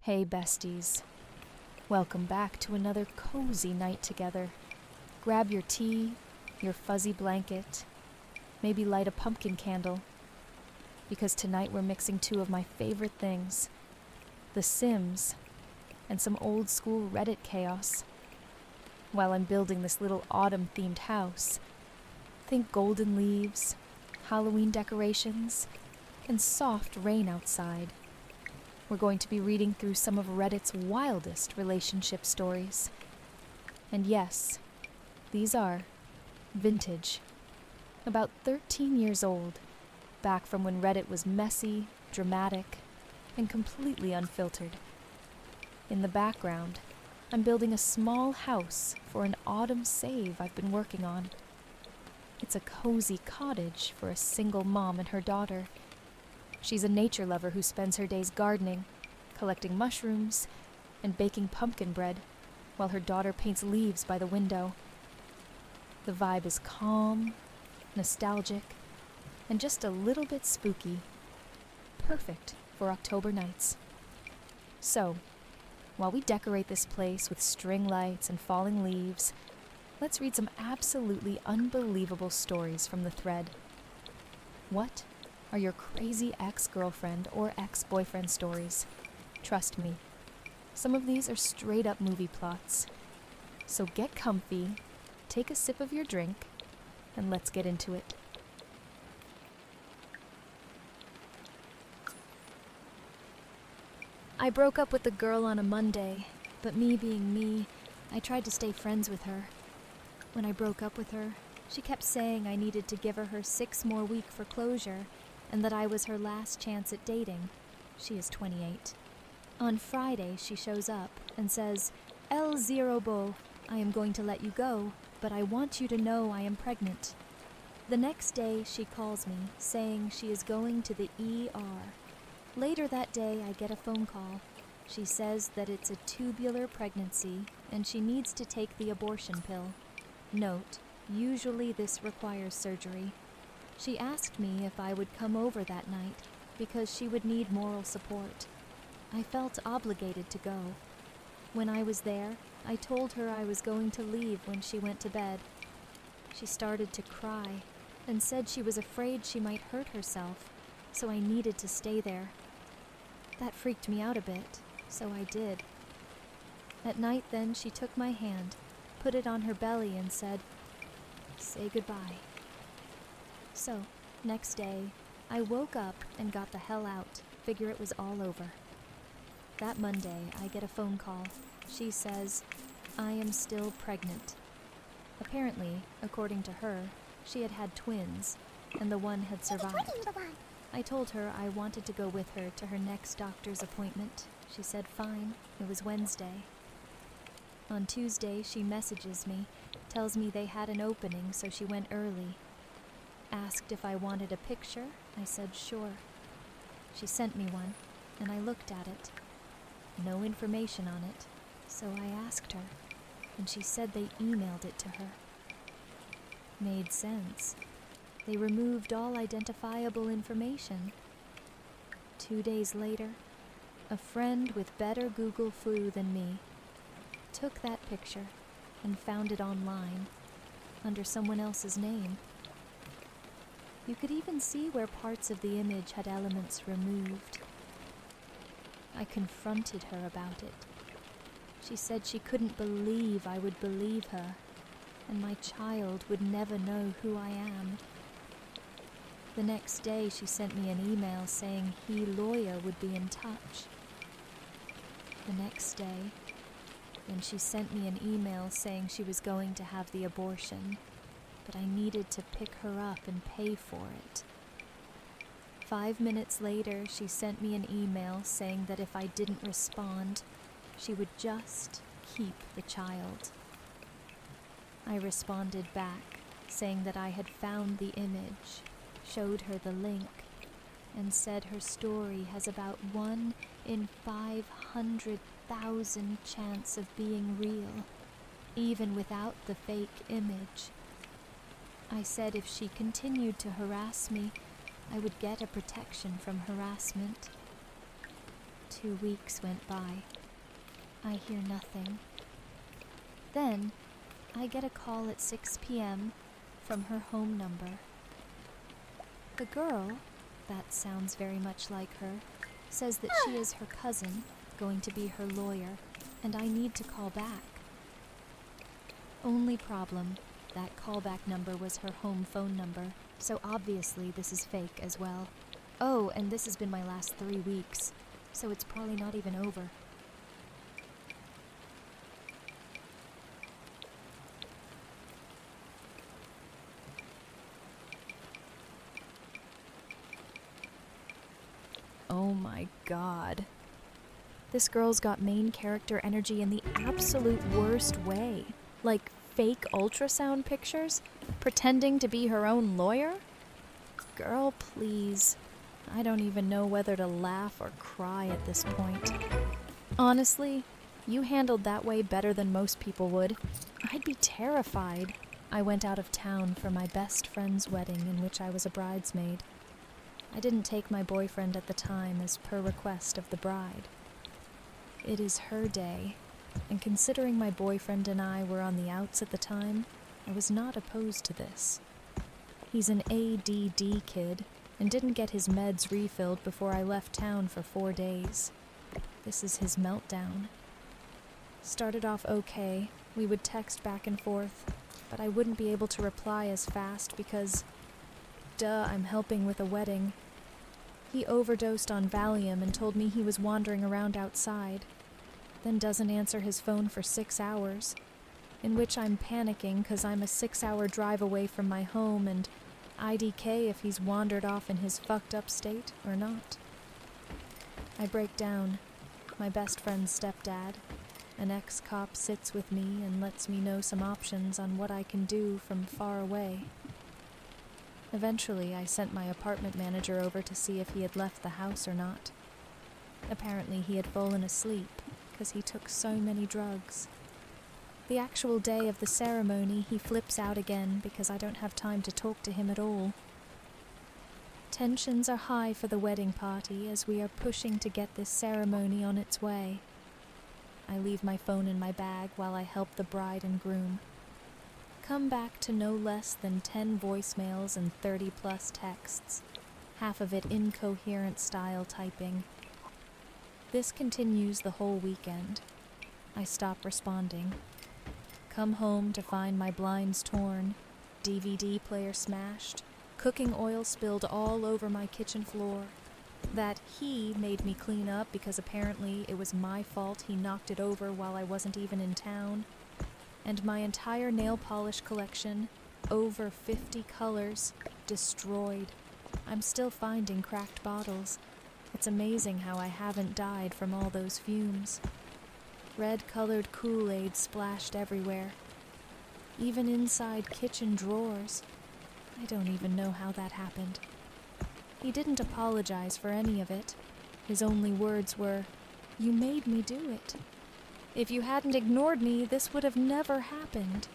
Hey besties, welcome back to another cozy night together. Grab your tea, your fuzzy blanket, maybe light a pumpkin candle, because tonight we're mixing two of my favorite things, The Sims and some old school Reddit chaos. While I'm building this little autumn-themed house, think golden leaves, Halloween decorations, and soft rain outside. We're going to be reading through some of Reddit's wildest relationship stories. And yes, these are vintage. About 13 years old, back from when Reddit was messy, dramatic, and completely unfiltered. In the background, I'm building a small house for an autumn save I've been working on. It's a cozy cottage for a single mom and her daughter. She's a nature lover who spends her days gardening, collecting mushrooms, and baking pumpkin bread, while her daughter paints leaves by the window. The vibe is calm, nostalgic, and just a little bit spooky. Perfect for October nights. So, while we decorate this place with string lights and falling leaves, let's read some absolutely unbelievable stories from the thread. What are your crazy ex-girlfriend or ex-boyfriend stories? Trust me, some of these are straight-up movie plots. So get comfy, take a sip of your drink, and let's get into it. I broke up with a girl on a Monday, but me being me, I tried to stay friends with her. When I broke up with her, she kept saying I needed to give her 6 more weeks for closure, and that I was her last chance at dating. She is 28. On Friday, she shows up and says, "El Zero Bull, I am going to let you go, but I want you to know I am pregnant." The next day, she calls me, saying she is going to the ER. Later that day, I get a phone call. She says that it's a tubular pregnancy, and she needs to take the abortion pill. Note, usually this requires surgery. She asked me if I would come over that night because she would need moral support. I felt obligated to go. When I was there, I told her I was going to leave when she went to bed. She started to cry and said she was afraid she might hurt herself, so I needed to stay there. That freaked me out a bit, so I did. At night then, she took my hand, put it on her belly and said, "Say goodbye." So, next day, I woke up and got the hell out, figure it was all over. That Monday, I get a phone call. She says, "I am still pregnant." Apparently, according to her, she had had twins, and the one had survived. I told her I wanted to go with her to her next doctor's appointment. She said fine, it was Wednesday. On Tuesday, she messages me, tells me they had an opening, so she went early. Asked if I wanted a picture, I said sure. She sent me one, and I looked at it. No information on it, so I asked her, and she said they emailed it to her. Made sense. They removed all identifiable information. 2 days later, a friend with better Google flu than me took that picture and found it online under someone else's name. You could even see where parts of the image had elements removed. I confronted her about it. She said she couldn't believe I would believe her, and my child would never know who I am. The next day, she sent me an email saying he lawyer would be in touch. The next day, then she sent me an email saying she was going to have the abortion, but I needed to pick her up and pay for it. 5 minutes later, she sent me an email saying that if I didn't respond, she would just keep the child. I responded back, saying that I had found the image, showed her the link, and said her story has about 1 in 500,000 chance of being real, even without the fake image. I said if she continued to harass me, I would get a protection from harassment. 2 weeks went by. I hear nothing. Then, I get a call at 6 p.m. from her home number. The girl, that sounds very much like her, says that she is her cousin, going to be her lawyer, and I need to call back. Only problem, that callback number was her home phone number, so obviously this is fake as well. Oh, and this has been my last 3 weeks, so it's probably not even over. Oh my god. This girl's got main character energy in the absolute worst way. Like fake ultrasound pictures? Pretending to be her own lawyer? Girl, please. I don't even know whether to laugh or cry at this point. Honestly, you handled that way better than most people would. I'd be terrified. I went out of town for my best friend's wedding in which I was a bridesmaid. I didn't take my boyfriend at the time as per request of the bride. It is her day, and considering my boyfriend and I were on the outs at the time, I was not opposed to this. He's an ADD kid, and didn't get his meds refilled before I left town for 4 days. This is his meltdown. Started off okay, we would text back and forth, but I wouldn't be able to reply as fast because, I'm helping with a wedding. He overdosed on Valium and told me he was wandering around outside, then doesn't answer his phone for 6 hours, in which I'm panicking because I'm a 6-hour drive away from my home and IDK if he's wandered off in his fucked up state or not. I break down. My best friend's stepdad, an ex-cop, sits with me and lets me know some options on what I can do from far away. Eventually, I sent my apartment manager over to see if he had left the house or not. Apparently, he had fallen asleep because he took so many drugs. The actual day of the ceremony, he flips out again because I don't have time to talk to him at all. Tensions are high for the wedding party as we are pushing to get this ceremony on its way. I leave my phone in my bag while I help the bride and groom. Come back to no less than 10 voicemails and 30+ texts, half of it incoherent style typing. This continues the whole weekend. I stop responding. Come home to find my blinds torn, DVD player smashed, cooking oil spilled all over my kitchen floor. That he made me clean up because apparently it was my fault he knocked it over while I wasn't even in town. And my entire nail polish collection, over 50 colors, destroyed. I'm still finding cracked bottles. It's amazing how I haven't died from all those fumes. Red-colored Kool-Aid splashed everywhere. Even inside kitchen drawers. I don't even know how that happened. He didn't apologize for any of it. His only words were, "You made me do it. If you hadn't ignored me, this would have never happened."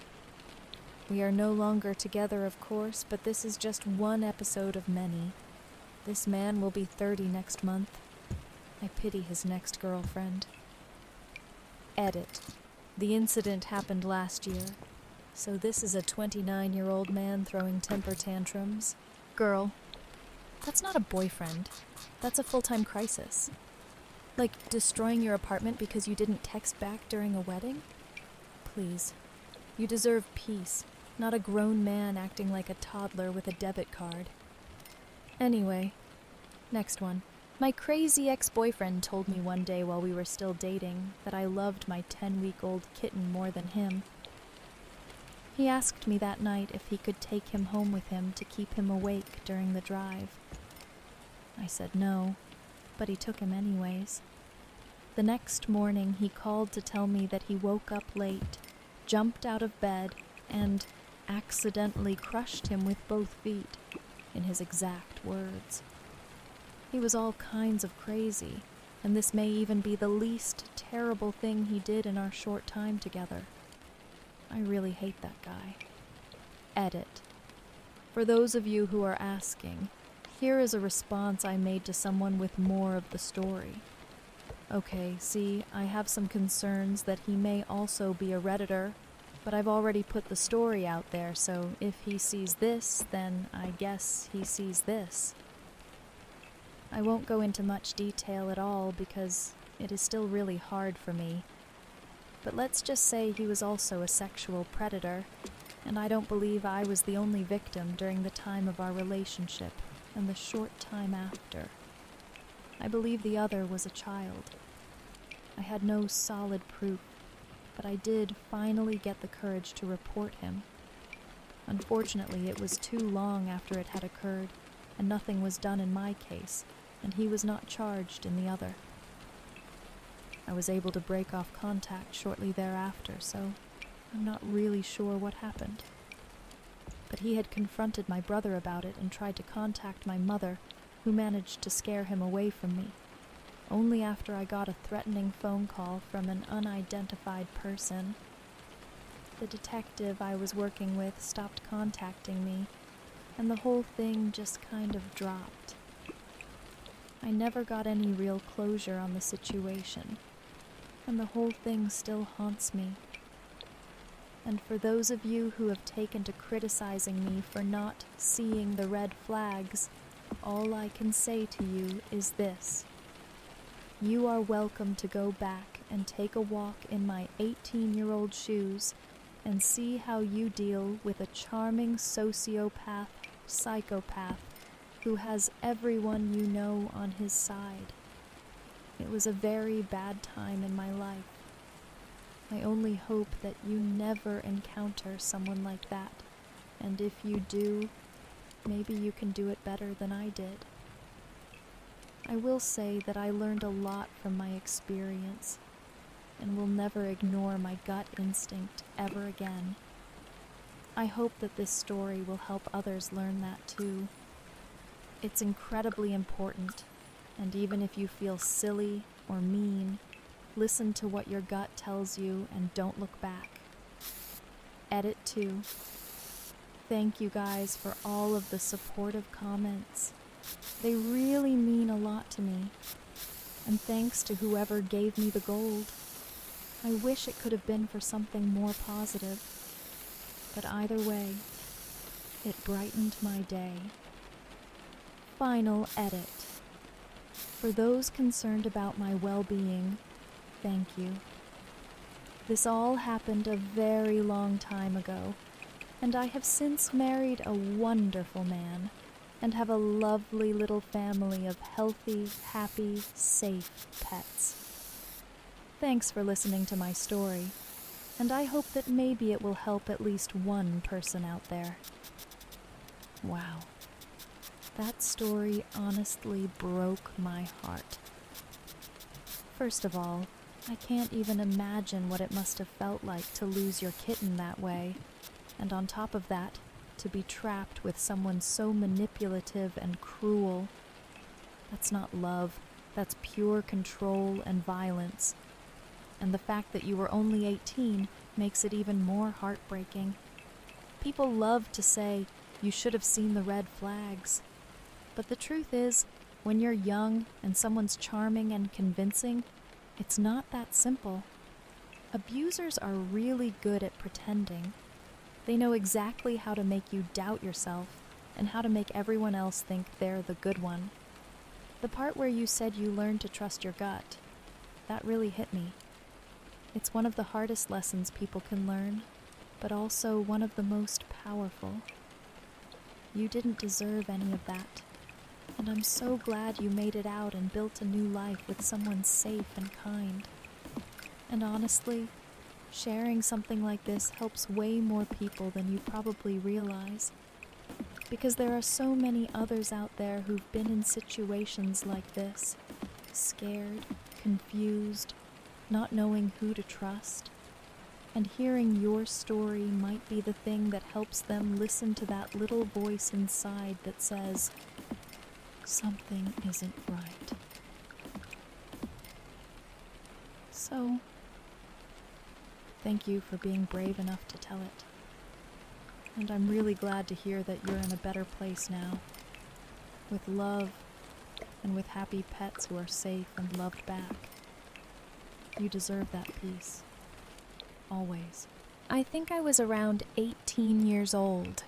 We are no longer together, of course, but this is just one episode of many. This man will be 30 next month. I pity his next girlfriend. Edit. The incident happened last year, so this is a 29-year-old man throwing temper tantrums. Girl, that's not a boyfriend. That's a full-time crisis. Like destroying your apartment because you didn't text back during a wedding? Please. You deserve peace, not a grown man acting like a toddler with a debit card. Anyway, next one. My crazy ex-boyfriend told me one day while we were still dating that I loved my 10-week-old kitten more than him. He asked me that night if he could take him home with him to keep him awake during the drive. I said no, but he took him anyways. The next morning he called to tell me that he woke up late, jumped out of bed, and accidentally crushed him with both feet, in his exact words. He was all kinds of crazy, and this may even be the least terrible thing he did in our short time together. I really hate that guy. Edit. For those of you who are asking, here is a response I made to someone with more of the story. Okay, see, I have some concerns that he may also be a Redditor, but I've already put the story out there, so if he sees this, then I guess he sees this. I won't go into much detail at all because it is still really hard for me. But let's just say he was also a sexual predator, and I don't believe I was the only victim during the time of our relationship and the short time after. I believe the other was a child. I had no solid proof, but I did finally get the courage to report him. Unfortunately, it was too long after it had occurred, and nothing was done in my case, and he was not charged in the other. I was able to break off contact shortly thereafter, so I'm not really sure what happened. But he had confronted my brother about it and tried to contact my mother, who managed to scare him away from me. Only after I got a threatening phone call from an unidentified person. The detective I was working with stopped contacting me, and the whole thing just kind of dropped. I never got any real closure on the situation, and the whole thing still haunts me. And for those of you who have taken to criticizing me for not seeing the red flags, all I can say to you is this. You are welcome to go back and take a walk in my 18-year-old shoes and see how you deal with a charming sociopath, psychopath, who has everyone you know on his side. It was a very bad time in my life. I only hope that you never encounter someone like that, and if you do, maybe you can do it better than I did. I will say that I learned a lot from my experience, and will never ignore my gut instinct ever again. I hope that this story will help others learn that too. It's incredibly important, and even if you feel silly or mean, listen to what your gut tells you and don't look back. Edit 2. Thank you guys for all of the supportive comments. They really mean a lot to me. And thanks to whoever gave me the gold. I wish it could have been for something more positive. But either way, it brightened my day. Final edit. For those concerned about my well-being, thank you. This all happened a very long time ago, and I have since married a wonderful man, and have a lovely little family of healthy, happy, safe pets. Thanks for listening to my story, and I hope that maybe it will help at least one person out there. Wow. That story honestly broke my heart. First of all, I can't even imagine what it must have felt like to lose your kitten that way, and on top of that, to be trapped with someone so manipulative and cruel. That's not love, that's pure control and violence. And the fact that you were only 18 makes it even more heartbreaking. People love to say, you should have seen the red flags. But the truth is, when you're young and someone's charming and convincing, it's not that simple. Abusers are really good at pretending. They know exactly how to make you doubt yourself and how to make everyone else think they're the good one. The part where you said you learned to trust your gut, that really hit me. It's one of the hardest lessons people can learn, but also one of the most powerful. You didn't deserve any of that, and I'm so glad you made it out and built a new life with someone safe and kind. And honestly, sharing something like this helps way more people than you probably realize, because there are so many others out there who've been in situations like this, scared, confused, not knowing who to trust, and hearing your story might be the thing that helps them listen to that little voice inside that says, something isn't right. So, thank you for being brave enough to tell it. And I'm really glad to hear that you're in a better place now, with love and with happy pets who are safe and loved back. You deserve that peace. Always. I think I was around 18 years old.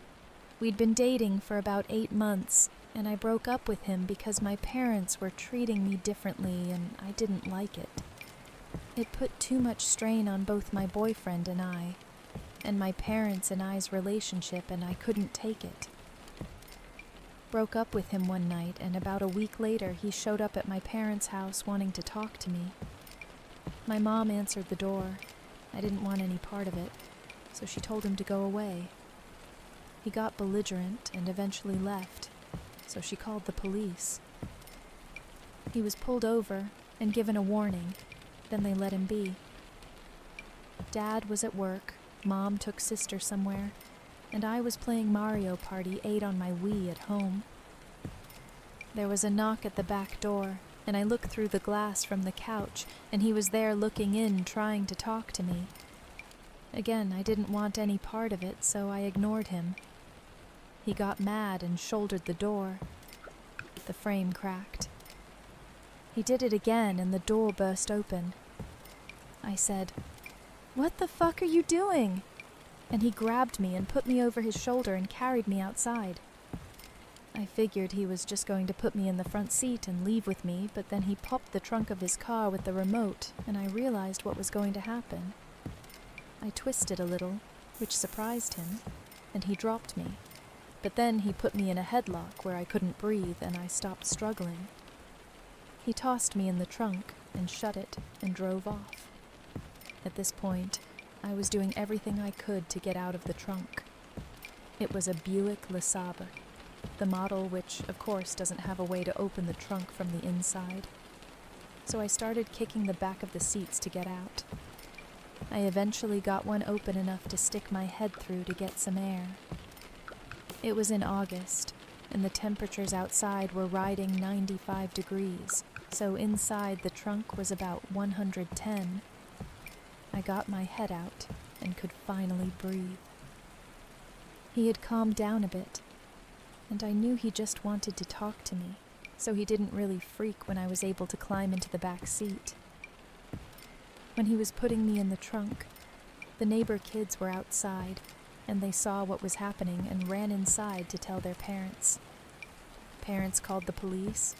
We'd been dating for about 8 months, and I broke up with him because my parents were treating me differently and I didn't like it. It put too much strain on both my boyfriend and my parents and I's relationship, and I couldn't take it. Broke up with him one night, and about a week later he showed up at my parents' house wanting to talk to me. My mom answered the door. I didn't want any part of it, so she told him to go away. He got belligerent and eventually left, so she called the police. He was pulled over and given a warning, then they let him be. Dad was at work, Mom took sister somewhere, and I was playing Mario Party 8 on my Wii at home. There was a knock at the back door, and I looked through the glass from the couch, and he was there looking in, trying to talk to me. Again, I didn't want any part of it, so I ignored him. He got mad and shouldered the door. The frame cracked. He did it again, and the door burst open. I said, "What the fuck are you doing?" And he grabbed me and put me over his shoulder and carried me outside. I figured he was just going to put me in the front seat and leave with me, but then he popped the trunk of his car with the remote, and I realized what was going to happen. I twisted a little, which surprised him, and he dropped me. But then he put me in a headlock where I couldn't breathe, and I stopped struggling. He tossed me in the trunk and shut it and drove off. At this point, I was doing everything I could to get out of the trunk. It was a Buick LeSabre, the model which, of course, doesn't have a way to open the trunk from the inside. So I started kicking the back of the seats to get out. I eventually got one open enough to stick my head through to get some air. It was in August, and the temperatures outside were riding 95 degrees, so inside the trunk was about 110. I got my head out and could finally breathe. He had calmed down a bit, and I knew he just wanted to talk to me, so he didn't really freak when I was able to climb into the back seat. When he was putting me in the trunk, the neighbor kids were outside, and they saw what was happening and ran inside to tell their parents. Parents called the police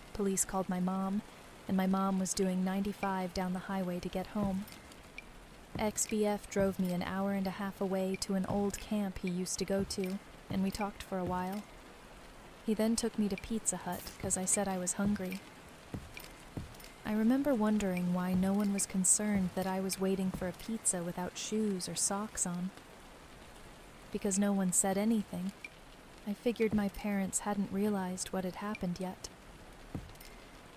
called my mom, and my mom was doing 95 down the highway to get home. Ex-BF drove me an hour and a half away to an old camp he used to go to, and we talked for a while. He then took me to Pizza Hut because I said I was hungry. I remember wondering why no one was concerned that I was waiting for a pizza without shoes or socks on. Because no one said anything, I figured my parents hadn't realized what had happened yet.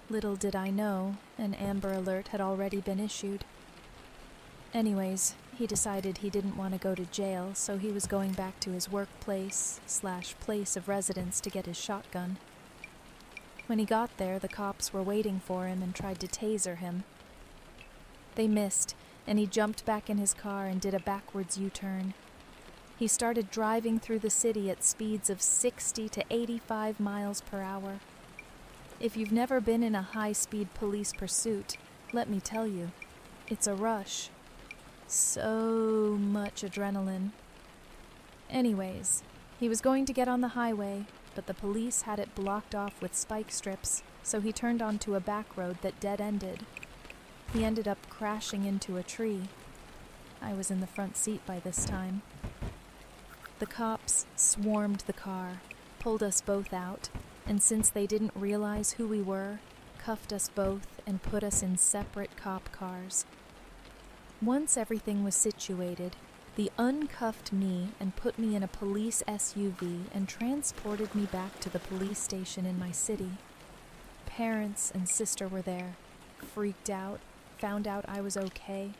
Little did I know, an Amber Alert had already been issued. Anyways, he decided he didn't want to go to jail, so he was going back to his workplace/place of residence to get his shotgun. When he got there, the cops were waiting for him and tried to taser him. They missed, and he jumped back in his car and did a backwards U-turn. He started driving through the city at speeds of 60 to 85 miles per hour. If you've never been in a high-speed police pursuit, let me tell you, it's a rush. So much adrenaline. Anyways, he was going to get on the highway, but the police had it blocked off with spike strips, so he turned onto a back road that dead-ended. He ended up crashing into a tree. I was in the front seat by this time. The cops swarmed the car, pulled us both out, and since they didn't realize who we were, cuffed us both and put us in separate cop cars. Once everything was situated, they uncuffed me and put me in a police SUV and transported me back to the police station in my city. Parents and sister were there, freaked out, found out I was okay.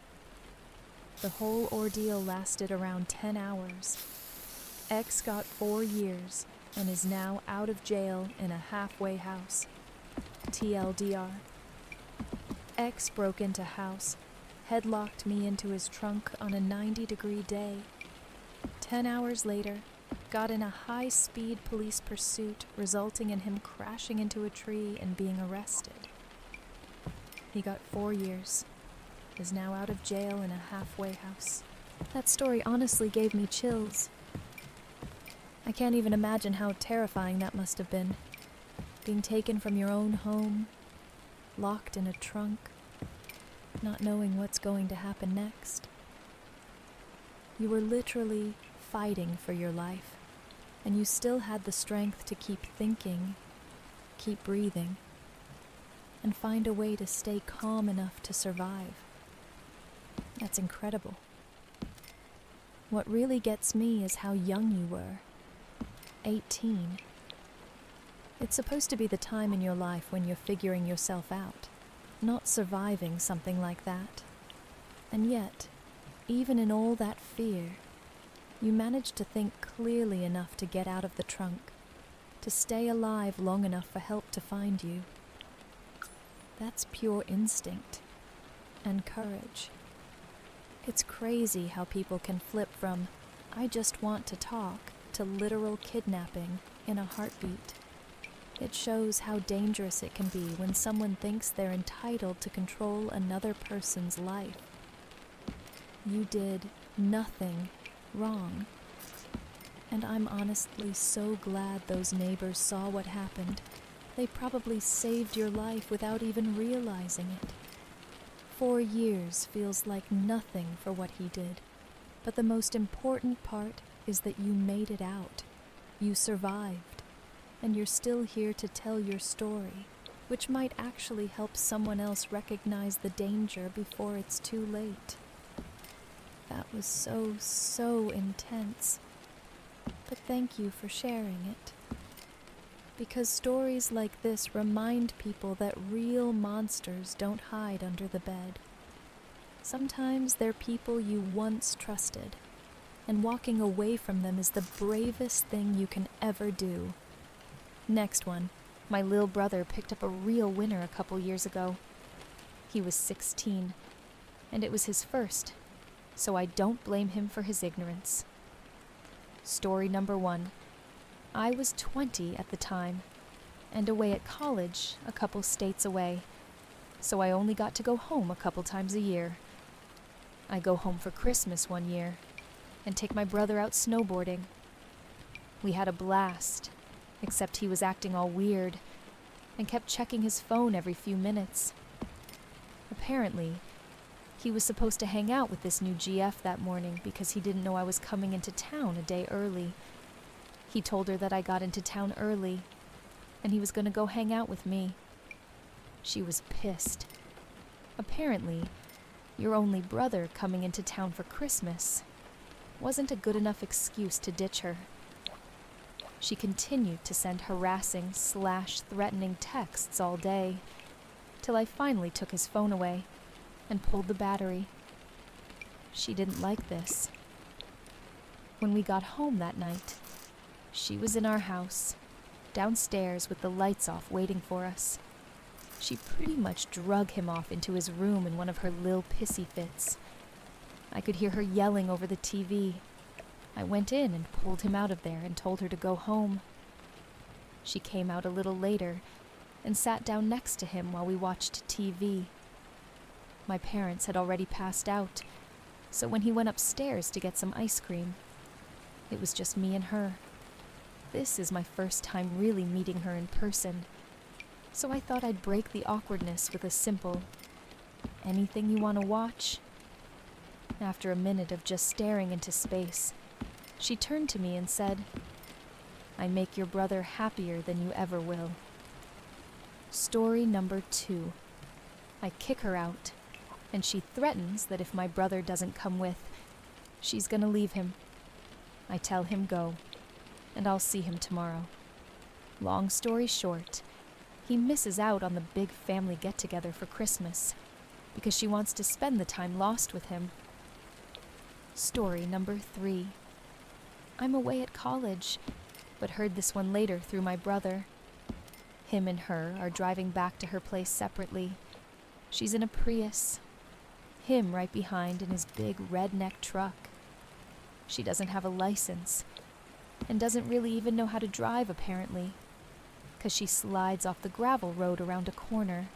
The whole ordeal lasted around 10 hours. X got 4 years and is now out of jail in a halfway house. TLDR. X broke into house, headlocked me into his trunk on a 90-degree day. 10 hours later, got in a high-speed police pursuit, resulting in him crashing into a tree and being arrested. He got 4 years. is now out of jail in a halfway house. That story honestly gave me chills. I can't even imagine how terrifying that must have been. Being taken from your own home, locked in a trunk, not knowing what's going to happen next. You were literally fighting for your life, and you still had the strength to keep thinking, keep breathing, and find a way to stay calm enough to survive. That's incredible. What really gets me is how young you were. 18. It's supposed to be the time in your life when you're figuring yourself out, not surviving something like that. And yet, even in all that fear, you managed to think clearly enough to get out of the trunk, to stay alive long enough for help to find you. That's pure instinct and courage. It's crazy how people can flip from, "I just want to talk," to literal kidnapping in a heartbeat. It shows how dangerous it can be when someone thinks they're entitled to control another person's life. You did nothing wrong. And I'm honestly so glad those neighbors saw what happened. They probably saved your life without even realizing it. 4 years feels like nothing for what he did. But the most important part is that you made it out. You survived. And you're still here to tell your story, which might actually help someone else recognize the danger before it's too late. That was so intense. But thank you for sharing it. Because stories like this remind people that real monsters don't hide under the bed. Sometimes they're people you once trusted, and walking away from them is the bravest thing you can ever do. Next one. My little brother picked up a real winner a couple years ago. He was 16, and it was his first, so I don't blame him for his ignorance. Story number 1. I was 20 at the time, and away at college a couple states away, so I only got to go home a couple times a year. I go home for Christmas one year, and take my brother out snowboarding. We had a blast, except he was acting all weird, and kept checking his phone every few minutes. Apparently, he was supposed to hang out with this new GF that morning because he didn't know I was coming into town a day early. He told her that I got into town early, and he was going to go hang out with me. She was pissed. Apparently, your only brother coming into town for Christmas wasn't a good enough excuse to ditch her. She continued to send harassing/threatening texts all day, till I finally took his phone away and pulled the battery. She didn't like this. When we got home that night, she was in our house, downstairs with the lights off waiting for us. She pretty much drug him off into his room in one of her lil pissy fits. I could hear her yelling over the TV. I went in and pulled him out of there and told her to go home. She came out a little later and sat down next to him while we watched TV. My parents had already passed out, so when he went upstairs to get some ice cream, it was just me and her. This is my first time really meeting her in person, so I thought I'd break the awkwardness with a simple, "Anything you want to watch?" After a minute of just staring into space, she turned to me and said, "I make your brother happier than you ever will." Story number 2. I kick her out, and she threatens that if my brother doesn't come with, she's gonna leave him. I tell him go, and I'll see him tomorrow. Long story short, he misses out on the big family get-together for Christmas because she wants to spend the time lost with him. Story number 3. I'm away at college, but heard this one later through my brother. Him and her are driving back to her place separately. She's in a Prius. Him right behind in his big redneck truck. She doesn't have a license, and doesn't really even know how to drive apparently, 'cause she slides off the gravel road around a corner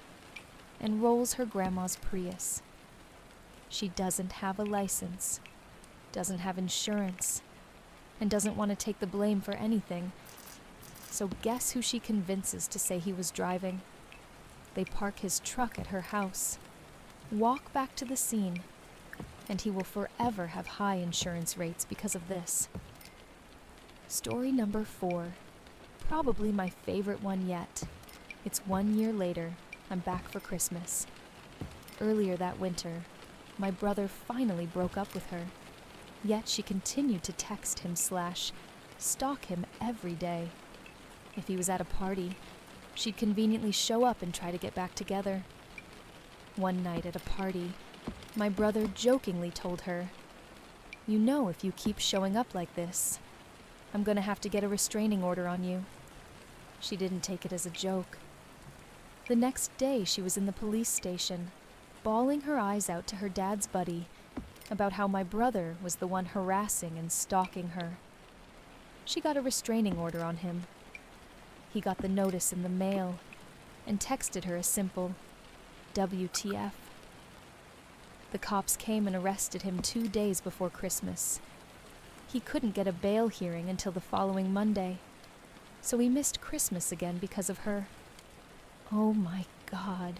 and rolls her grandma's Prius. She doesn't have a license, doesn't have insurance, and doesn't want to take the blame for anything. So guess who she convinces to say he was driving? They park his truck at her house, walk back to the scene, and he will forever have high insurance rates because of this. Story number 4, probably my favorite one yet. It's 1 year later. I'm back for Christmas. Earlier that winter, my brother finally broke up with her, yet she continued to text him / stalk him every day. If he was at a party, she'd conveniently show up and try to get back together. One night at a party, my brother jokingly told her, "You know, if you keep showing up like this, I'm gonna have to get a restraining order on you." She didn't take it as a joke. The next day, she was in the police station, bawling her eyes out to her dad's buddy about how my brother was the one harassing and stalking her. She got a restraining order on him. He got the notice in the mail and texted her a simple WTF. The cops came and arrested him 2 days before Christmas. He couldn't get a bail hearing until the following Monday, so he missed Christmas again because of her. Oh my God.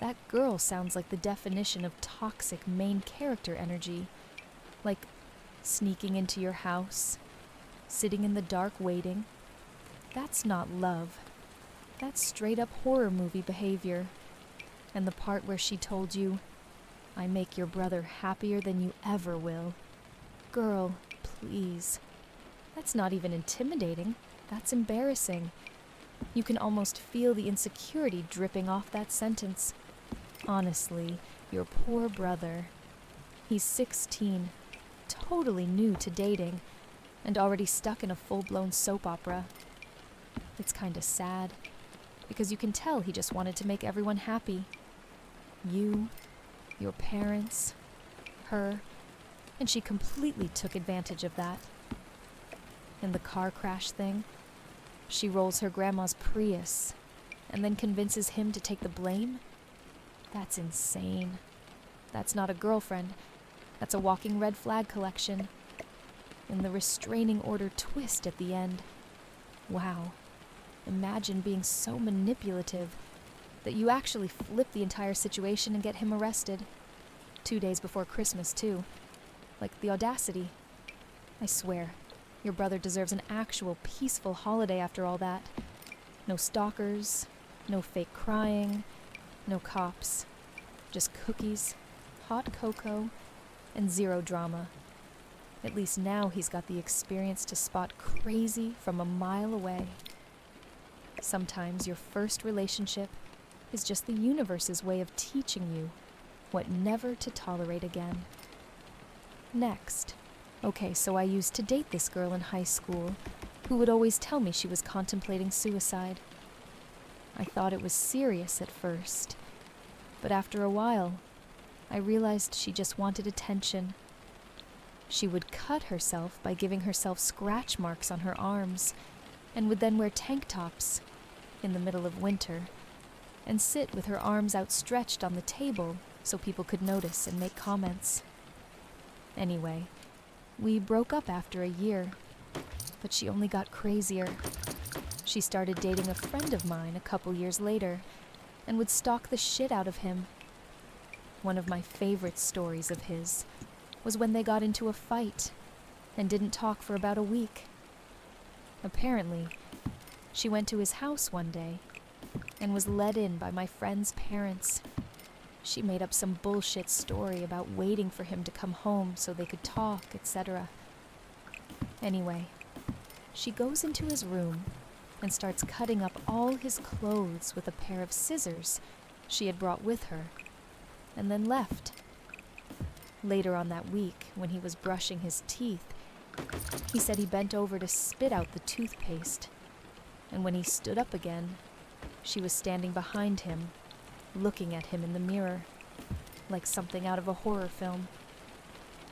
That girl sounds like the definition of toxic main character energy. Like sneaking into your house, sitting in the dark waiting. That's not love. That's straight up horror movie behavior. And the part where she told you, "I make your brother happier than you ever will." Girl, please. That's not even intimidating. That's embarrassing. You can almost feel the insecurity dripping off that sentence. Honestly, your poor brother. He's 16, totally new to dating, and already stuck in a full-blown soap opera. It's kinda sad, because you can tell he just wanted to make everyone happy. You, your parents, her, and she completely took advantage of that. In the car crash thing, she rolls her grandma's Prius and then convinces him to take the blame? That's insane. That's not a girlfriend. That's a walking red flag collection. And the restraining order twist at the end. Wow. Imagine being so manipulative that you actually flip the entire situation and get him arrested. 2 days before Christmas, too. Like, the audacity. I swear, your brother deserves an actual peaceful holiday after all that. No stalkers, no fake crying, no cops. Just cookies, hot cocoa, and zero drama. At least now he's got the experience to spot crazy from a mile away. Sometimes your first relationship is just the universe's way of teaching you what never to tolerate again. Next. Okay, so I used to date this girl in high school who would always tell me she was contemplating suicide. I thought it was serious at first, but after a while, I realized she just wanted attention. She would cut herself by giving herself scratch marks on her arms, and would then wear tank tops in the middle of winter and sit with her arms outstretched on the table so people could notice and make comments. Anyway, we broke up after a year, but she only got crazier. She started dating a friend of mine a couple years later and would stalk the shit out of him. One of my favorite stories of his was when they got into a fight and didn't talk for about a week. Apparently, she went to his house one day and was let in by my friend's parents. She made up some bullshit story about waiting for him to come home so they could talk, etc. Anyway, she goes into his room and starts cutting up all his clothes with a pair of scissors she had brought with her, and then left. Later on that week, when he was brushing his teeth, he said he bent over to spit out the toothpaste, and when he stood up again, she was standing behind him, looking at him in the mirror, like something out of a horror film.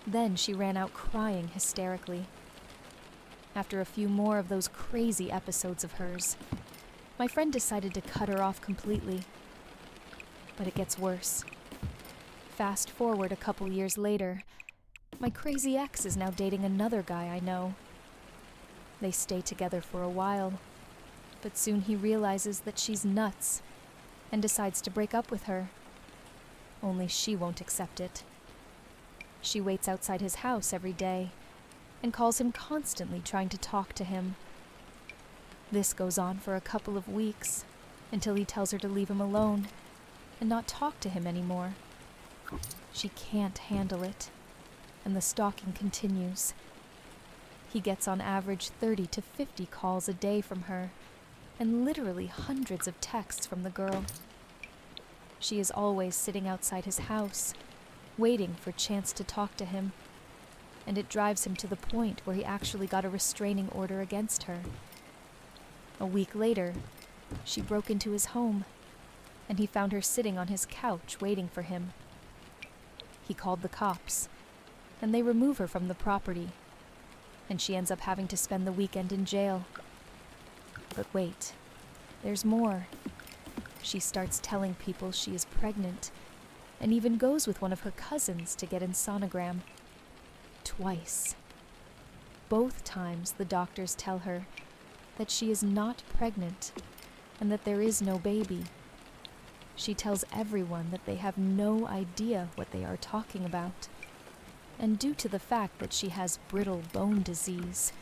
Then she ran out crying hysterically. After a few more of those crazy episodes of hers, my friend decided to cut her off completely. But it gets worse. Fast forward a couple years later, my crazy ex is now dating another guy I know. They stay together for a while, but soon he realizes that she's nuts and decides to break up with her. Only she won't accept it. She waits outside his house every day and calls him constantly, trying to talk to him. This goes on for a couple of weeks until he tells her to leave him alone and not talk to him anymore. She can't handle it, and the stalking continues. He gets on average 30 to 50 calls a day from her, and literally hundreds of texts from the girl. She is always sitting outside his house, waiting for a chance to talk to him, and it drives him to the point where he actually got a restraining order against her. A week later, she broke into his home, and he found her sitting on his couch waiting for him. He called the cops, and they remove her from the property, and she ends up having to spend the weekend in jail. But wait, there's more. She starts telling people she is pregnant, and even goes with one of her cousins to get a sonogram. Twice. Both times the doctors tell her that she is not pregnant and that there is no baby. She tells everyone that they have no idea what they are talking about. And due to the fact that she has brittle bone disease,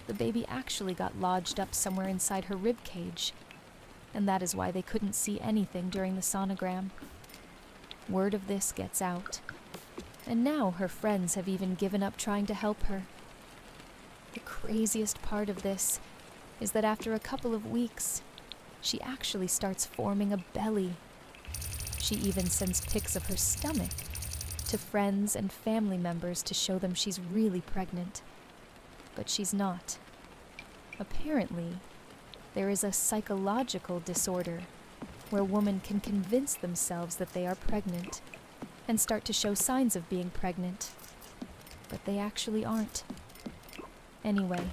the baby actually got lodged up somewhere inside her rib cage, and that is why they couldn't see anything during the sonogram. Word of this gets out, and now her friends have even given up trying to help her. The craziest part of this is that after a couple of weeks, she actually starts forming a belly. She even sends pics of her stomach to friends and family members to show them she's really pregnant. But she's not. Apparently, there is a psychological disorder where women can convince themselves that they are pregnant and start to show signs of being pregnant, but they actually aren't. Anyway,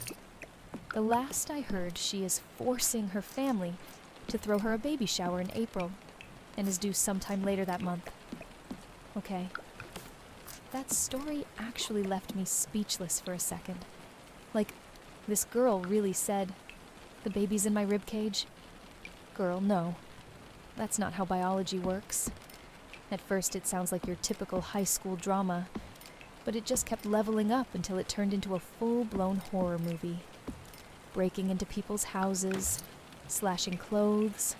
the last I heard, she is forcing her family to throw her a baby shower in April and is due sometime later that month. Okay. That story actually left me speechless for a second. Like, this girl really said, "The baby's in my ribcage?" Girl, no. That's not how biology works. At first it sounds like your typical high school drama, but it just kept leveling up until it turned into a full-blown horror movie. Breaking into people's houses, slashing clothes,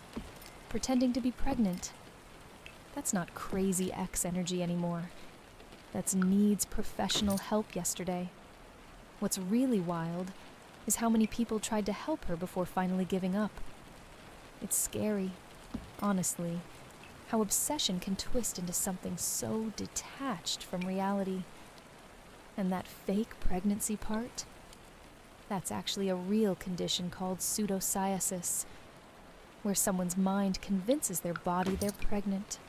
pretending to be pregnant. That's not crazy ex energy anymore. That's needs professional help yesterday. What's really wild is how many people tried to help her before finally giving up. It's scary, honestly, how obsession can twist into something so detached from reality. And that fake pregnancy part? That's actually a real condition called pseudopsoriasis, where someone's mind convinces their body they're pregnant.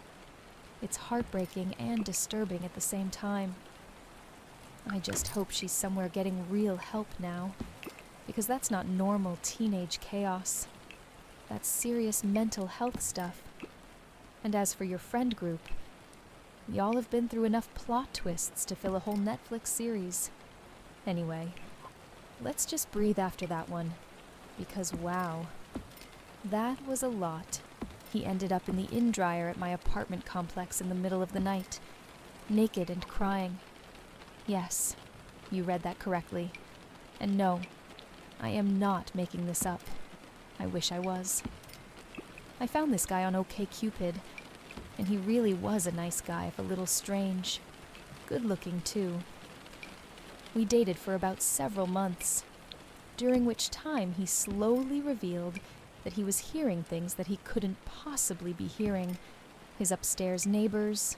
It's heartbreaking and disturbing at the same time. I just hope she's somewhere getting real help now, because that's not normal teenage chaos. That's serious mental health stuff. And as for your friend group, y'all have been through enough plot twists to fill a whole Netflix series. Anyway, let's just breathe after that one, because wow, that was a lot. He ended up in the in-dryer at my apartment complex in the middle of the night, naked and crying. Yes, you read that correctly. And no, I am not making this up. I wish I was. I found this guy on OkCupid, and he really was a nice guy, if a little strange. Good-looking, too. We dated for about several months, during which time he slowly revealed that he was hearing things that he couldn't possibly be hearing. His upstairs neighbors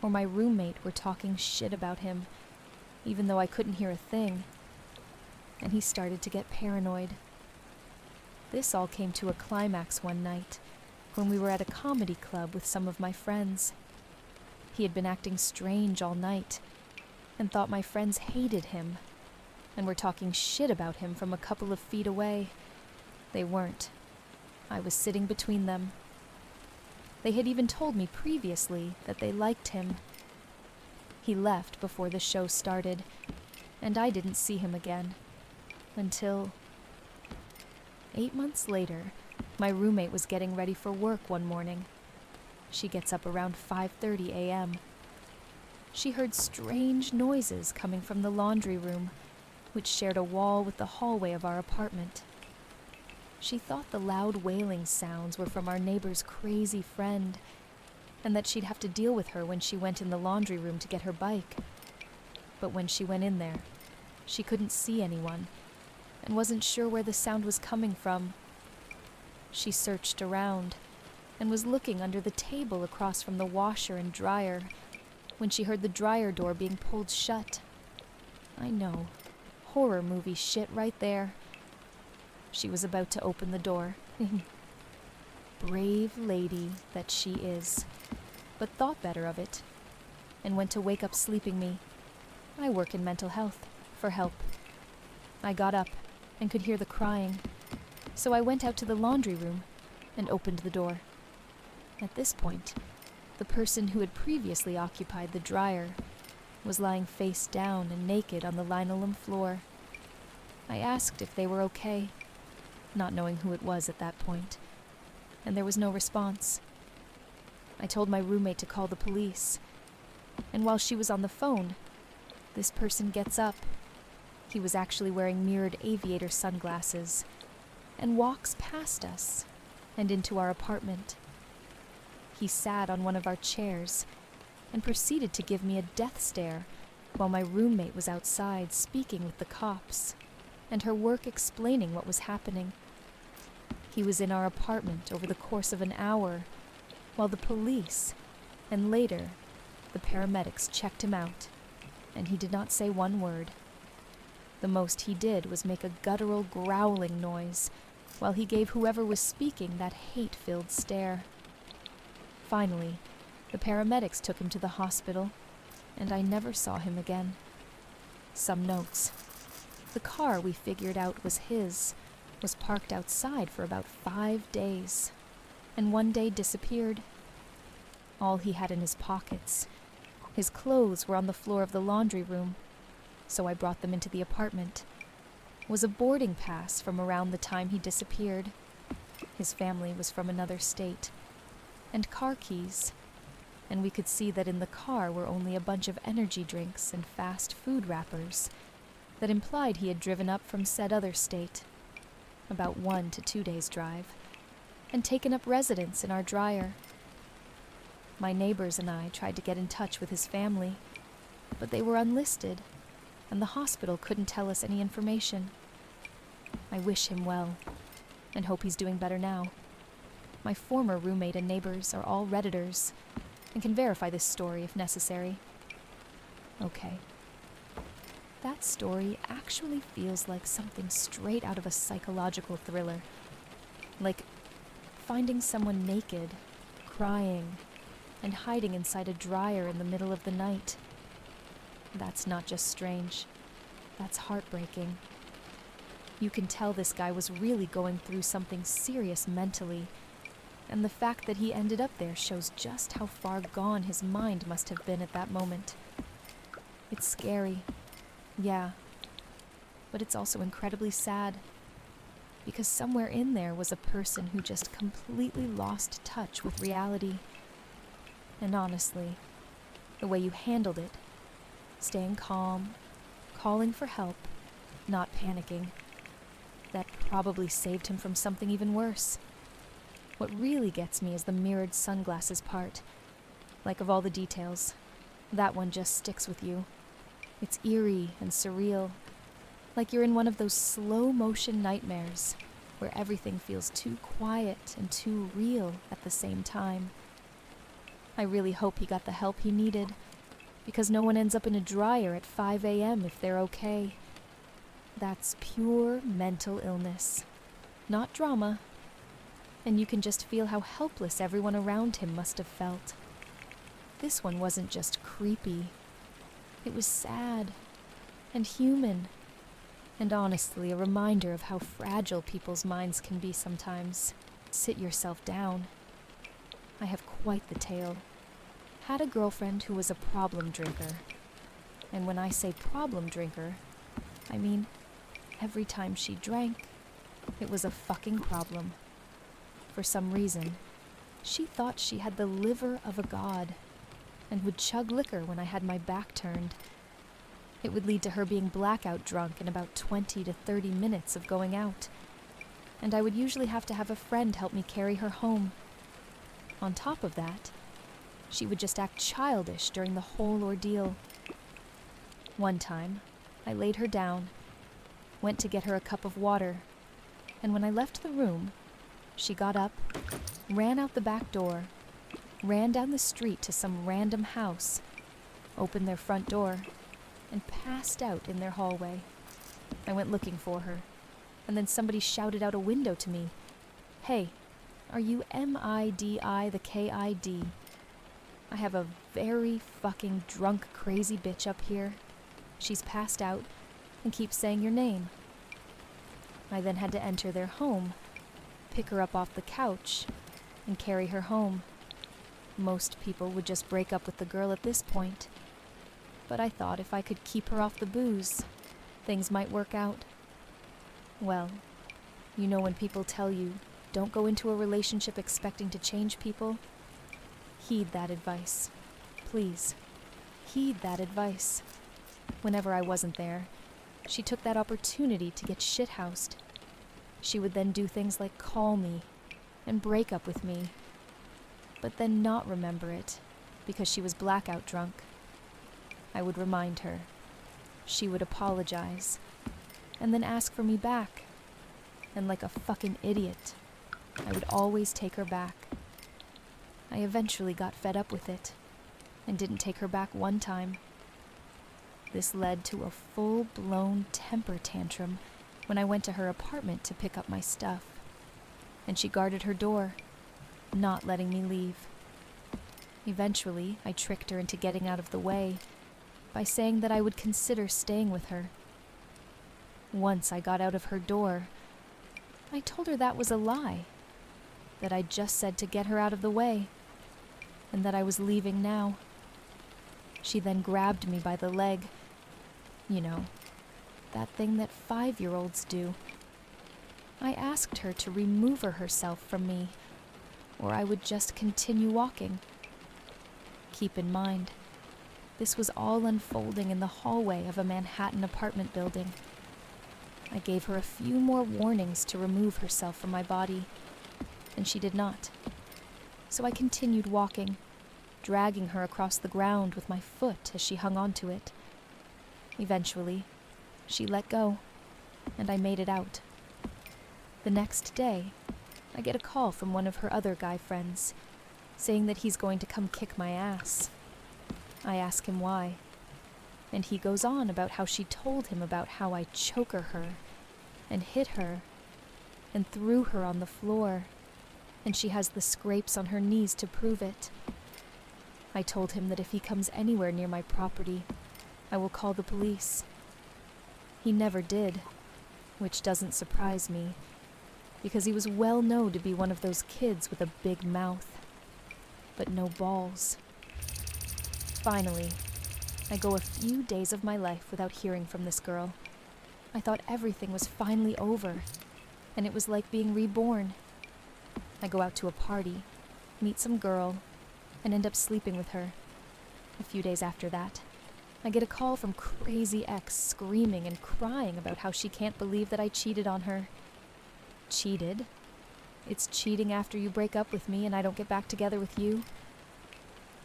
or my roommate were talking shit about him, even though I couldn't hear a thing. And he started to get paranoid. This all came to a climax one night when we were at a comedy club with some of my friends. He had been acting strange all night and thought my friends hated him and were talking shit about him from a couple of feet away. They weren't. I was sitting between them. They had even told me previously that they liked him. He left before the show started, and I didn't see him again until 8 months later. My roommate was getting ready for work one morning. She gets up around 5:30 a.m. She heard strange noises coming from the laundry room, which shared a wall with the hallway of our apartment. She thought the loud wailing sounds were from our neighbor's crazy friend, and that she'd have to deal with her when she went in the laundry room to get her bike. But when she went in there, she couldn't see anyone, and wasn't sure where the sound was coming from. She searched around, and was looking under the table across from the washer and dryer, when she heard the dryer door being pulled shut. I know, horror movie shit right there. She was about to open the door. Brave lady that she is, but thought better of it, and went to wake up sleeping me. I work in mental health, for help. I got up and could hear the crying, so I went out to the laundry room and opened the door. At this point, the person who had previously occupied the dryer was lying face down and naked on the linoleum floor. I asked if they were okay, not knowing who it was at that point, and there was no response. I told my roommate to call the police, and while she was on the phone, this person gets up. He was actually wearing mirrored aviator sunglasses, and walks past us and into our apartment. He sat on one of our chairs and proceeded to give me a death stare while my roommate was outside speaking with the cops and her work explaining what was happening. He was in our apartment over the course of an hour while the police and later the paramedics checked him out, and he did not say one word. The most he did was make a guttural growling noise while he gave whoever was speaking that hate-filled stare. Finally, the paramedics took him to the hospital, and I never saw him again. Some notes. The car we figured out was his was parked outside for about 5 days, and one day disappeared. All he had in his pockets. His clothes were on the floor of the laundry room, so I brought them into the apartment. Was a boarding pass from around the time he disappeared. His family was from another state. And car keys. And we could see that in the car were only a bunch of energy drinks and fast food wrappers that implied he had driven up from said other state, about 1 to 2 days' drive, and taken up residence in our dryer. My neighbors and I tried to get in touch with his family, but they were unlisted, and the hospital couldn't tell us any information. I wish him well, and hope he's doing better now. My former roommate and neighbors are all Redditors, and can verify this story if necessary. Okay. That story actually feels like something straight out of a psychological thriller. Like finding someone naked, crying, and hiding inside a dryer in the middle of the night. That's not just strange. That's heartbreaking. You can tell this guy was really going through something serious mentally, and the fact that he ended up there shows just how far gone his mind must have been at that moment. It's scary, yeah, but it's also incredibly sad, because somewhere in there was a person who just completely lost touch with reality. And honestly, the way you handled it, staying calm, calling for help, not panicking, that probably saved him from something even worse. What really gets me is the mirrored sunglasses part. Like, of all the details, that one just sticks with you. It's eerie and surreal, like you're in one of those slow-motion nightmares where everything feels too quiet and too real at the same time. I really hope he got the help he needed, because no one ends up in a dryer at 5 a.m. if they're okay. That's pure mental illness, not drama. And you can just feel how helpless everyone around him must have felt. This one wasn't just creepy. It was sad and human, and honestly a reminder of how fragile people's minds can be sometimes. Sit yourself down. I have quite the tale. Had a girlfriend who was a problem drinker. And when I say problem drinker, I mean every time she drank, it was a fucking problem. For some reason, she thought she had the liver of a god and would chug liquor when I had my back turned. It would lead to her being blackout drunk in about 20 to 30 minutes of going out, and I would usually have to have a friend help me carry her home. On top of that, she would just act childish during the whole ordeal. One time, I laid her down, went to get her a cup of water, and when I left the room, she got up, ran out the back door, ran down the street to some random house, opened their front door, and passed out in their hallway. I went looking for her, and then somebody shouted out a window to me, "Hey, are you M-I-D-I the K-I-D? I have a very fucking drunk crazy bitch up here. She's passed out and keeps saying your name." I then had to enter their home, pick her up off the couch, and carry her home. Most people would just break up with the girl at this point, but I thought if I could keep her off the booze, things might work out. Well, you know when people tell you, don't go into a relationship expecting to change people? Heed that advice. Please, heed that advice. Whenever I wasn't there, she took that opportunity to get shithoused. She would then do things like call me and break up with me, but then not remember it because she was blackout drunk. I would remind her. She would apologize, and then ask for me back. And like a fucking idiot, I would always take her back. I eventually got fed up with it, and didn't take her back one time. This led to a full-blown temper tantrum when I went to her apartment to pick up my stuff, and she guarded her door, not letting me leave. Eventually, I tricked her into getting out of the way by saying that I would consider staying with her. Once I got out of her door, I told her that was a lie, that I'd just said to get her out of the way, and that I was leaving now. She then grabbed me by the leg. You know, that thing that 5-year-olds do. I asked her to remove herself from me, or I would just continue walking. Keep in mind, this was all unfolding in the hallway of a Manhattan apartment building. I gave her a few more warnings to remove herself from my body, and she did not. So I continued walking, dragging her across the ground with my foot as she hung onto it. Eventually, she let go, and I made it out. The next day, I get a call from one of her other guy friends, saying that he's going to come kick my ass. I ask him why, and he goes on about how she told him about how I choke her and hit her and threw her on the floor, and she has the scrapes on her knees to prove it. I told him that if he comes anywhere near my property, I will call the police. He never did, which doesn't surprise me, because he was well known to be one of those kids with a big mouth, but no balls. Finally, I go a few days of my life without hearing from this girl. I thought everything was finally over, and it was like being reborn. I go out to a party, meet some girl, and end up sleeping with her. A few days after that, I get a call from crazy ex screaming and crying about how she can't believe that I cheated on her. Cheated? It's cheating after you break up with me and I don't get back together with you?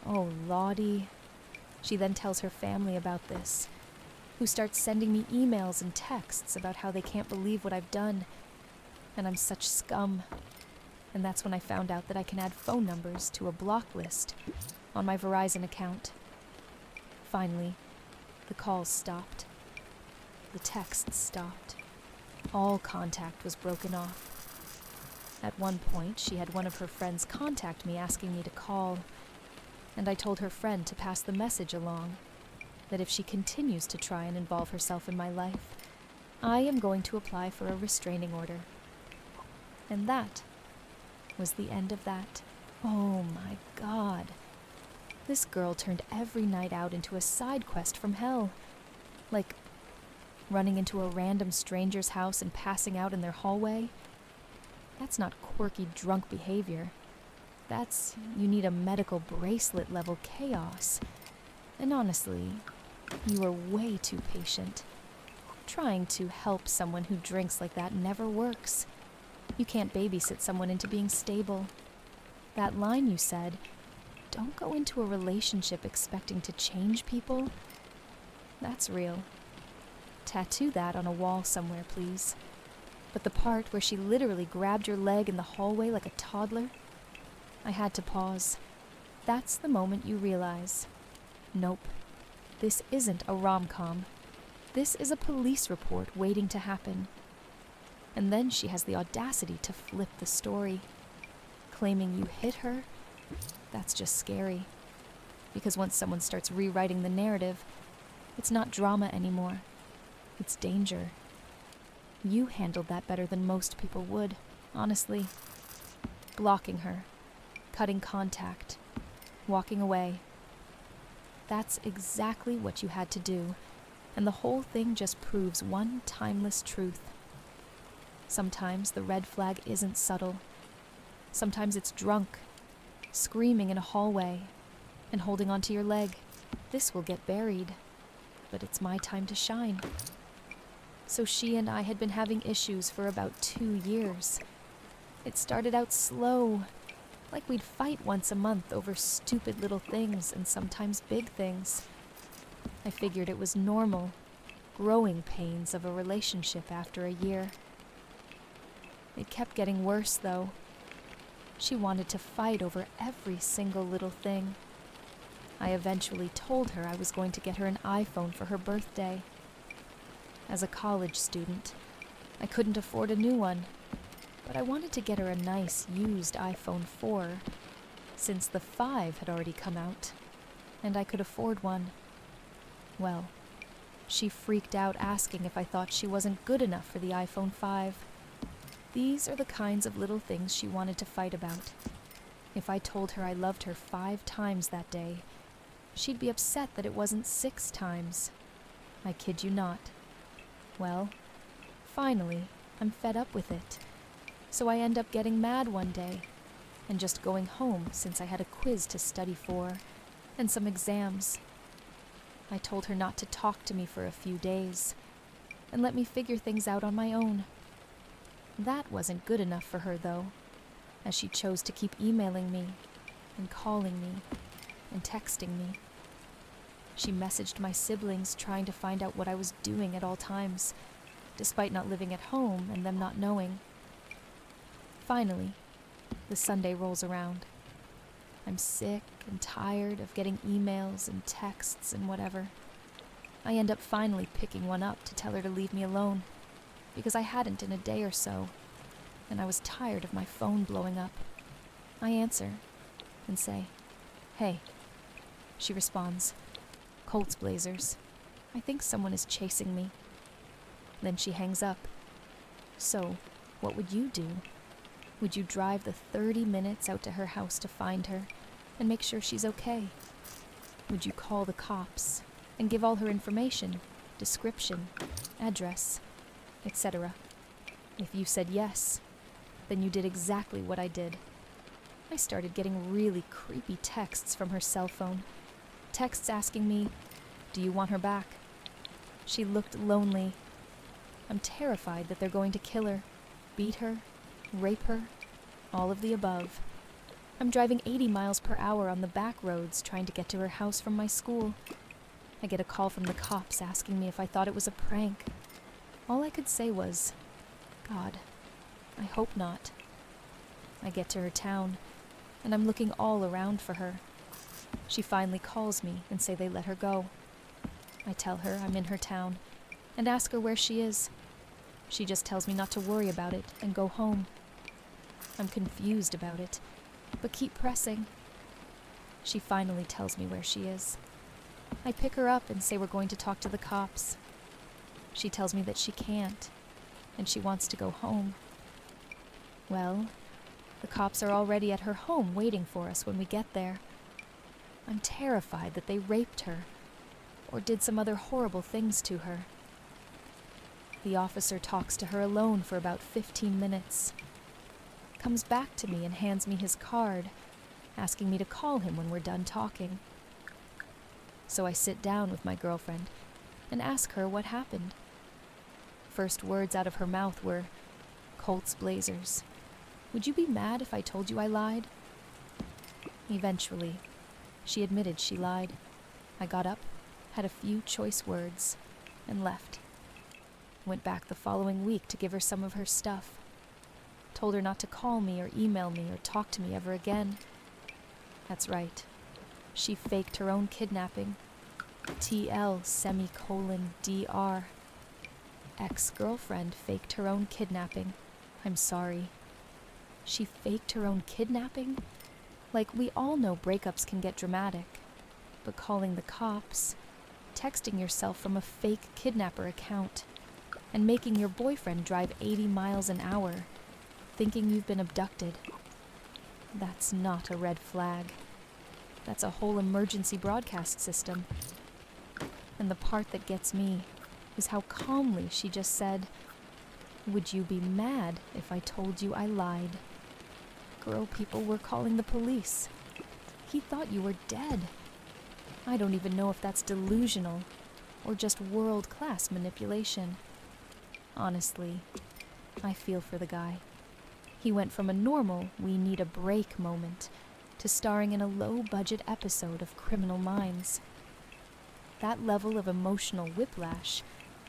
Oh, Lottie. She then tells her family about this, who starts sending me emails and texts about how they can't believe what I've done, and I'm such scum. And that's when I found out that I can add phone numbers to a block list on my Verizon account. Finally, the calls stopped. The texts stopped. All contact was broken off. At one point, she had one of her friends contact me asking me to call, and I told her friend to pass the message along, that if she continues to try and involve herself in my life, I am going to apply for a restraining order. And that was the end of that. Oh my God. This girl turned every night out into a side quest from hell. Like running into a random stranger's house and passing out in their hallway. That's not quirky drunk behavior. That's, you need a medical bracelet level chaos. And honestly, you are way too patient. Trying to help someone who drinks like that never works. You can't babysit someone into being stable. That line you said, don't go into a relationship expecting to change people. That's real. Tattoo that on a wall somewhere, please. But the part where she literally grabbed your leg in the hallway like a toddler, I had to pause. That's the moment you realize, nope, this isn't a rom-com. This is a police report waiting to happen. And then she has the audacity to flip the story, claiming you hit her. That's just scary. Because once someone starts rewriting the narrative, it's not drama anymore. It's danger. You handled that better than most people would, honestly. Blocking her, cutting contact, walking away. That's exactly what you had to do, and the whole thing just proves one timeless truth. Sometimes the red flag isn't subtle. Sometimes it's drunk, screaming in a hallway, and holding onto your leg. This will get buried, but it's my time to shine. So she and I had been having issues for about 2 years. It started out slow, like we'd fight once a month over stupid little things and sometimes big things. I figured it was normal, growing pains of a relationship after a year. It kept getting worse, though. She wanted to fight over every single little thing. I eventually told her I was going to get her an iPhone for her birthday. As a college student, I couldn't afford a new one, but I wanted to get her a nice used iPhone 4, since the 5 had already come out, and I could afford one. Well, she freaked out asking if I thought she wasn't good enough for the iPhone 5. These are the kinds of little things she wanted to fight about. If I told her I loved her 5 times that day, she'd be upset that it wasn't 6 times. I kid you not. Well, finally, I'm fed up with it. So I end up getting mad one day and just going home since I had a quiz to study for and some exams. I told her not to talk to me for a few days and let me figure things out on my own. That wasn't good enough for her, though, as she chose to keep emailing me and calling me and texting me. She messaged my siblings trying to find out what I was doing at all times, despite not living at home and them not knowing. Finally, the Sunday rolls around. I'm sick and tired of getting emails and texts and whatever. I end up finally picking one up to tell her to leave me alone, because I hadn't in a day or so, and I was tired of my phone blowing up. I answer and say, "Hey." She responds, "Colts Blazers. I think someone is chasing me." Then she hangs up. So, what would you do? Would you drive the 30 minutes out to her house to find her and make sure she's okay? Would you call the cops and give all her information, description, address, etc.? If you said yes, then you did exactly what I did. I started getting really creepy texts from her cell phone. Texts asking me, "Do you want her back?" She looked lonely. I'm terrified that they're going to kill her, beat her, rape her, all of the above. I'm driving 80 miles per hour on the back roads trying to get to her house from my school. I get a call from the cops asking me if I thought it was a prank. All I could say was, "God, I hope not." I get to her town, and I'm looking all around for her. She finally calls me and say they let her go. I tell her I'm in her town and ask her where she is. She just tells me not to worry about it and go home. I'm confused about it, but keep pressing. She finally tells me where she is. I pick her up and say we're going to talk to the cops. She tells me that she can't, and she wants to go home. Well, The cops are already at her home waiting for us when we get there. I'm terrified that they raped her or did some other horrible things to her. The officer talks to her alone for about 15 minutes, comes back to me and hands me his card, asking me to call him when we're done talking. So I sit down with my girlfriend and ask her what happened. First words out of her mouth were, "Colts Blazers. Would you be mad if I told you I lied?" Eventually, she admitted she lied. I got up, had a few choice words, and left. Went back the following week to give her some of her stuff. Told her not to call me or email me or talk to me ever again. That's right. She faked her own kidnapping. TL::DR. Ex-girlfriend faked her own kidnapping. I'm sorry. She faked her own kidnapping? Like, we all know breakups can get dramatic, but calling the cops, texting yourself from a fake kidnapper account, and making your boyfriend drive 80 miles an hour, thinking you've been abducted. That's not a red flag. That's a whole emergency broadcast system. And the part that gets me is how calmly she just said, "Would you be mad if I told you I lied? Girl, people were calling the police. He thought you were dead." I don't even know if that's delusional or just world-class manipulation. Honestly, I feel for the guy. He went from a normal "we need a break" moment to starring in a low-budget episode of Criminal Minds. That level of emotional whiplash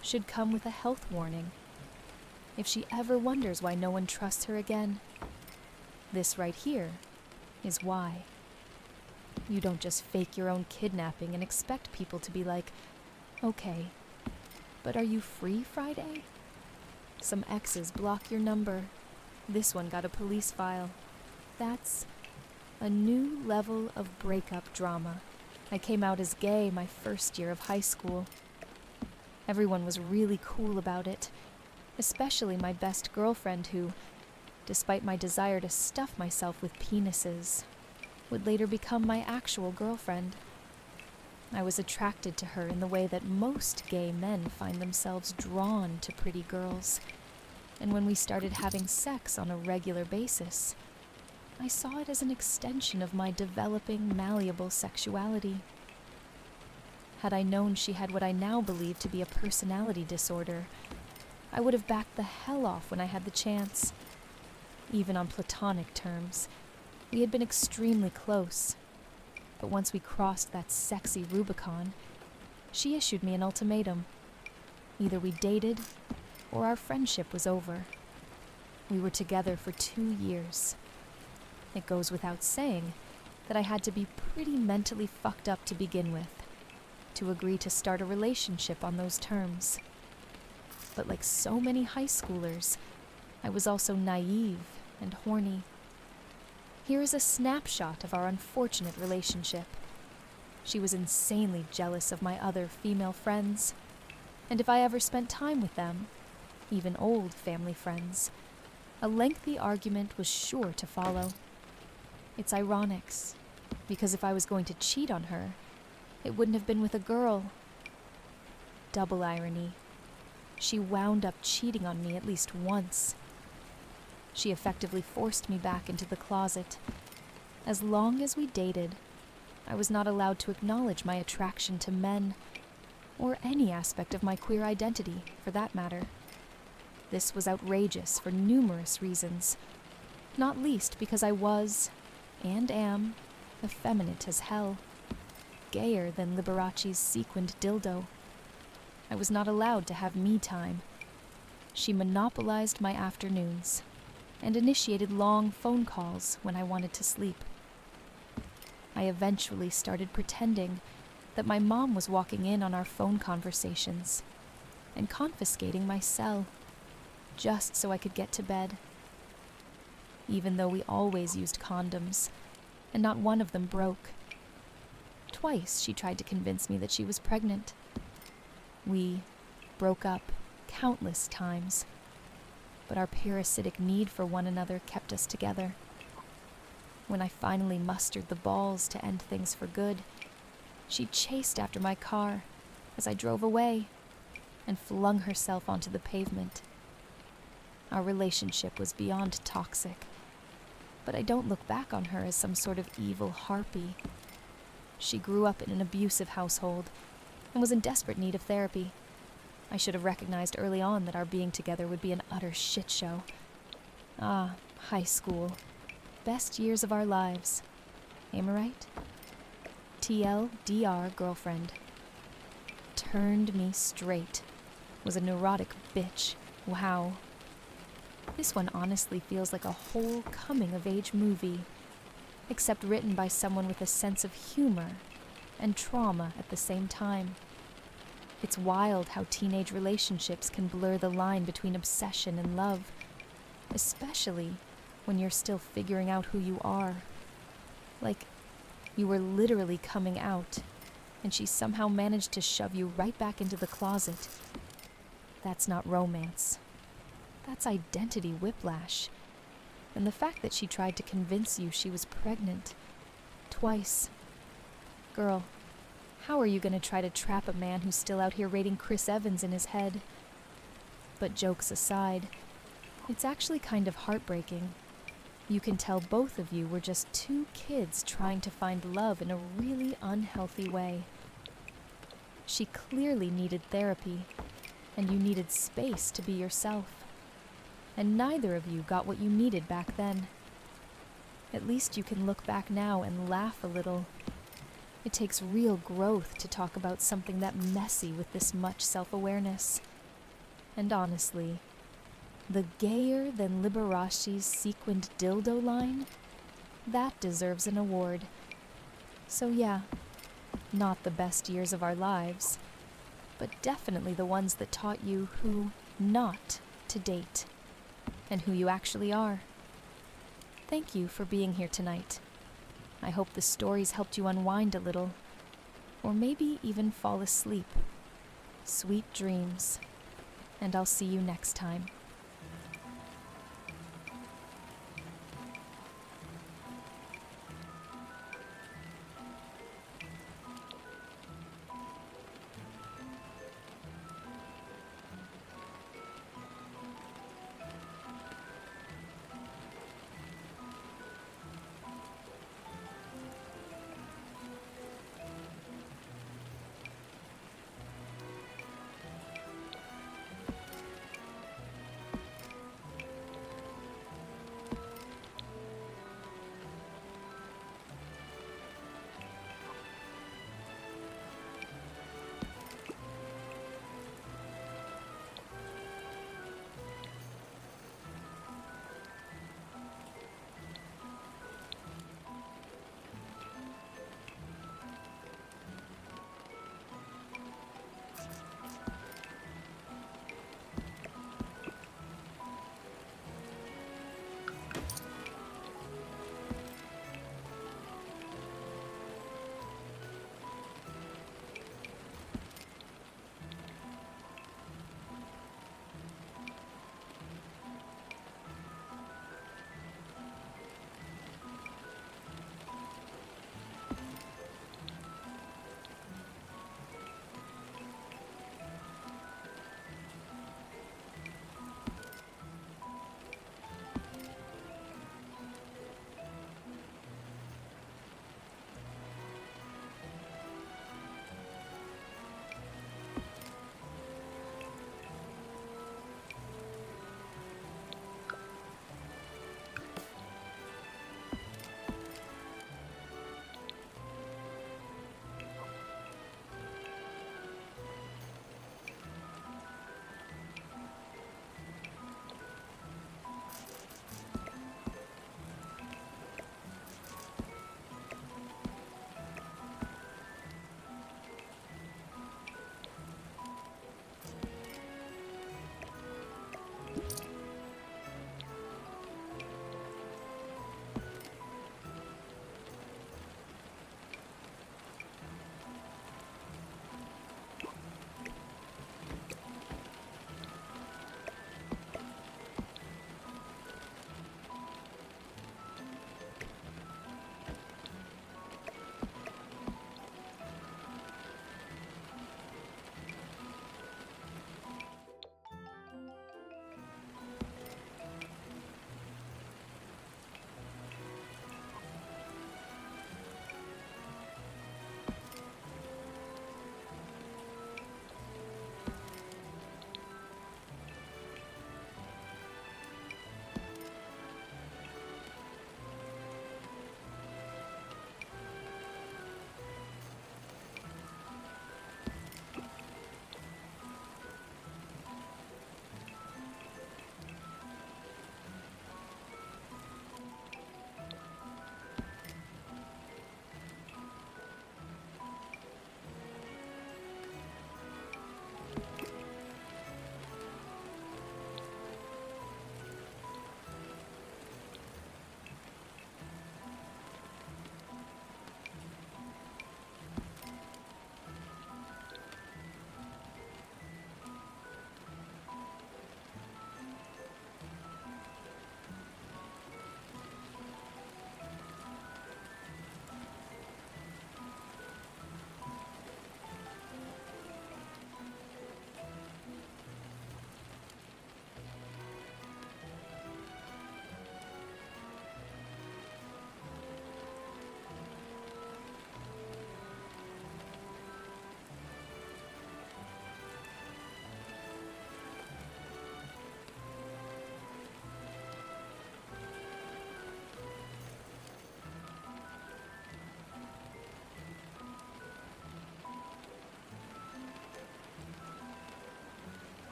should come with a health warning. If she ever wonders why no one trusts her again, this right here is why. You don't just fake your own kidnapping and expect people to be like, "Okay, but are you free Friday?" Some exes block your number. This one got a police file. That's a new level of breakup drama. I came out as gay my first year of high school. Everyone was really cool about it, especially my best girlfriend who, despite my desire to stuff myself with penises, would later become my actual girlfriend. I was attracted to her in the way that most gay men find themselves drawn to pretty girls, and when we started having sex on a regular basis, I saw it as an extension of my developing, malleable sexuality. Had I known she had what I now believe to be a personality disorder, I would have backed the hell off when I had the chance. Even on platonic terms, we had been extremely close. But once we crossed that sexy Rubicon, she issued me an ultimatum. Either we dated, or our friendship was over. We were together for 2 years. It goes without saying that I had to be pretty mentally fucked up to begin with, to agree to start a relationship on those terms. But like so many high schoolers, I was also naive and horny. Here is a snapshot of our unfortunate relationship. She was insanely jealous of my other female friends, and if I ever spent time with them, even old family friends, a lengthy argument was sure to follow. It's ironic, because if I was going to cheat on her, it wouldn't have been with a girl. Double irony. She wound up cheating on me at least once. She effectively forced me back into the closet. As long as we dated, I was not allowed to acknowledge my attraction to men, or any aspect of my queer identity, for that matter. This was outrageous for numerous reasons, not least because I was, and am, effeminate as hell, gayer than Liberace's sequined dildo. I was not allowed to have me time. She monopolized my afternoons, and initiated long phone calls when I wanted to sleep. I eventually started pretending that my mom was walking in on our phone conversations and confiscating my cell, just so I could get to bed. Even though we always used condoms, and not one of them broke. Twice she tried to convince me that she was pregnant. We broke up countless times, but our parasitic need for one another kept us together. When I finally mustered the balls to end things for good, she chased after my car as I drove away and flung herself onto the pavement. Our relationship was beyond toxic, but I don't look back on her as some sort of evil harpy. She grew up in an abusive household and was in desperate need of therapy. I should have recognized early on that our being together would be an utter shit show. Ah, high school. Best years of our lives. Am I right? TLDR girlfriend. Turned me straight. Was a neurotic bitch. Wow. This one honestly feels like a whole coming-of-age movie, except written by someone with a sense of humor and trauma at the same time. It's wild how teenage relationships can blur the line between obsession and love, especially when you're still figuring out who you are. Like, you were literally coming out, and she somehow managed to shove you right back into the closet. That's not romance. That's identity whiplash. And the fact that she tried to convince you she was pregnant. Twice. Girl, how are you going to try to trap a man who's still out here rating Chris Evans in his head? But jokes aside, it's actually kind of heartbreaking. You can tell both of you were just two kids trying to find love in a really unhealthy way. She clearly needed therapy, and you needed space to be yourself. And neither of you got what you needed back then. At least you can look back now and laugh a little. It takes real growth to talk about something that messy with this much self-awareness. And honestly, the gayer than Liberace's sequined dildo line, that deserves an award. So yeah, not the best years of our lives, but definitely the ones that taught you who not to date, and who you actually are. Thank you for being here tonight. I hope the stories helped you unwind a little, or maybe even fall asleep. Sweet dreams, and I'll see you next time.